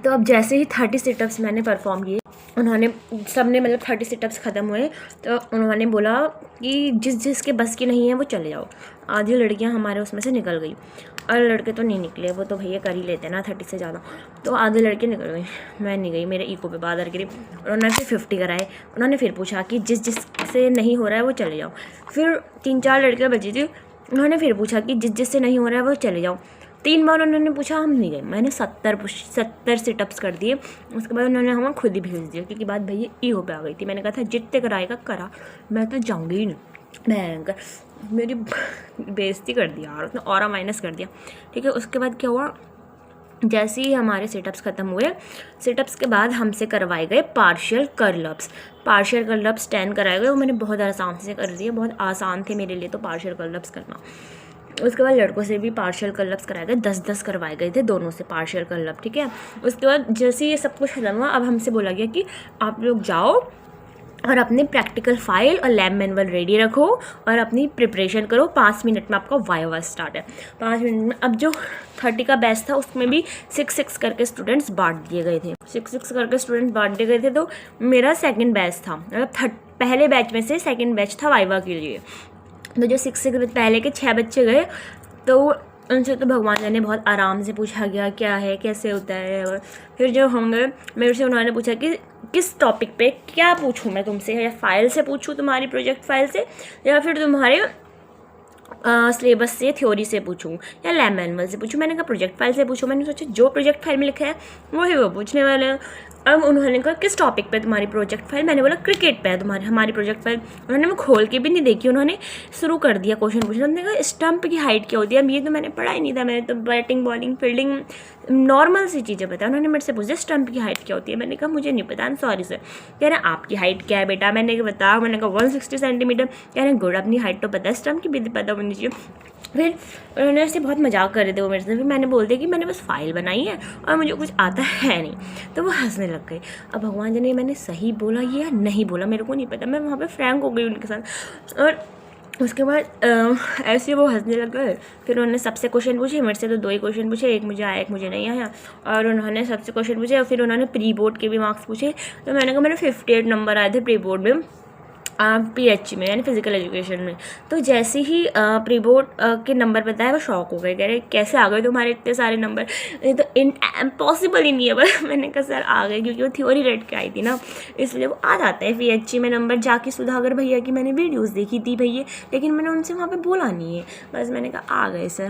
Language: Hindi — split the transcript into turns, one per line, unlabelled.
तो अब जैसे ही 30 सिटअप्स मैंने परफॉर्म किए, उन्होंने सबने मतलब 30 सिटअप्स ख़त्म हुए तो उन्होंने बोला कि जिसके बस की नहीं है वो चले जाओ। आधी लड़कियां हमारे उसमें से निकल गई और लड़के तो नहीं निकले, वो तो भैया कर ही लेते ना 30 से ज़्यादा। तो आधे लड़के निकल गए, मैं नहीं गई, मेरे ईको पे बादर गिरी। उन्होंने फिर 50 कराए। उन्होंने फिर पूछा कि जिससे नहीं हो रहा है वो चले जाओ। फिर 3-4 लड़कियाँ बची थी, उन्होंने फिर पूछा कि जिससे नहीं हो रहा है वो चले जाओ। 3 बार उन्होंने पूछा, हम नहीं गए। मैंने 70 सिटअप्स कर दिए। उसके बाद उन्होंने हमें खुद ही भेज दिया, क्योंकि बात भैया ईगो पे आ गई थी। मैंने कहा था जितने कराएगा करा, मैं तो जाऊँगी ही नहीं। भयंकर मेरी बेइज्जती कर दिया यार, उसने ऑरा माइनस कर दिया। ठीक है, उसके बाद क्या हुआ, जैसे ही हमारे सिटअप्स ख़त्म हुए, सिटअप्स के बाद हमसे करवाए गए पार्शियल कर्लअप्स। पार्शियल कर्लअप्स 10 कराए गए, वो मैंने बहुत आसान से कर दिए, बहुत आसान थे मेरे लिए तो पार्शियल कर्लअप्स करना। उसके बाद लड़कों से भी पार्शियल कर्लअप्स कराए गए, 10-10 करवाए गए थे दोनों से पार्शियल कर्लअप। ठीक है, उसके बाद जैसे ये सब कुछ खत्म हुआ, अब हमसे बोला गया कि आप लोग जाओ और अपनी प्रैक्टिकल फाइल और लैब मैनुअल रेडी रखो और अपनी प्रिपरेशन करो। 5 मिनट में आपका वाइवा स्टार्ट है। 5 मिनट में अब जो 30 का बैच था उसमें भी 6-6 करके स्टूडेंट्स बांट दिए गए थे। 6-6 करके स्टूडेंट्स बांट दिए गए थे। तो मेरा सेकंड बैच था, मतलब पहले बैच में से सेकंड बैच था वाइवा के लिए। तो जो 6 पहले के 6 बच्चे गए, तो उनसे तो भगवान जाने बहुत आराम से पूछा गया क्या है, कैसे होता है। और फिर जब हम गए, मेरे से उन्होंने पूछा कि किस टॉपिक पे क्या पूछूं मैं तुमसे, या फाइल से पूछूं, तुम्हारी प्रोजेक्ट फाइल से, या फिर तुम्हारे सिलेबस से, थ्योरी से पूछूं, या लैब मैनुअल से पूछूं। मैंने कहा प्रोजेक्ट फाइल से पूछूं। मैंने सोचा जो प्रोजेक्ट फाइल में लिखा है वही वो पूछने वाले हैं। अब उन्होंने कहा किस टॉपिक पे तुम्हारी प्रोजेक्ट फाइल। मैंने बोला क्रिकेट पे है हमारी प्रोजेक्ट फाइल। उन्होंने वो खोल के भी नहीं देखी, उन्होंने शुरू कर दिया क्वेश्चन पूछना। उन्होंने कहा स्टंप की हाइट क्या होती है। अब ये तो मैंने पढ़ा ही नहीं था, मैंने तो बैटिंग बॉलिंग फील्डिंग नॉर्मल सी चीज़ें पता। उन्होंने मेरे से पूछा स्टंप की हाइट क्या होती है। मैंने कहा मुझे नहीं पता, सॉरी सर। कह रहे आपकी हाइट क्या है बेटा। मैंने कहा बताओ। मैंने कहा 160 सेंटीमीटर। कह रहे गुड, अपनी हाइट तो पता है, स्टंप की भी पता होनी चाहिए। फिर उन्होंने ऐसे बहुत मजाक कर रहे थे वो मेरे से। फिर मैंने बोल दिया कि मैंने बस फाइल बनाई है और मुझे कुछ आता है नहीं। तो वो हंसने लग गए। अब भगवान जाने मैंने सही बोला ये या नहीं बोला, मेरे को नहीं पता। मैं वहाँ पे फ्रैंक हो गई उनके साथ। और उसके बाद ऐसे वो हंसने लग गए। फिर उन्होंने सबसे क्वेश्चन पूछे, मेरे से तो 2 ही क्वेश्चन पूछे, एक मुझे आया एक मुझे नहीं आया। और उन्होंने सबसे क्वेश्चन पूछे और फिर उन्होंने प्री बोर्ड के भी मार्क्स पूछे। तो मैंने कहा मेरे 58 नंबर आए थे प्री बोर्ड में, PH में, यानी फिजिकल एजुकेशन में। तो जैसे ही प्री बोर्ड के नंबर बताए वो शॉक हो गए, कह रहे कैसे आ गए तुम्हारे इतने सारे नंबर, ये तो इम्पॉसिबल ही नहीं है। बस मैंने कहा सर आ गए, क्योंकि वो थ्योरी रेट के आई थी ना, इसलिए वो आ जाता है PH में नंबर। जाके सुधाकर भैया की मैंने वीडियोज़ देखी थी भैया, लेकिन मैंने उनसे वहाँ पर बोला नहीं है, बस मैंने कहा आ गए सर।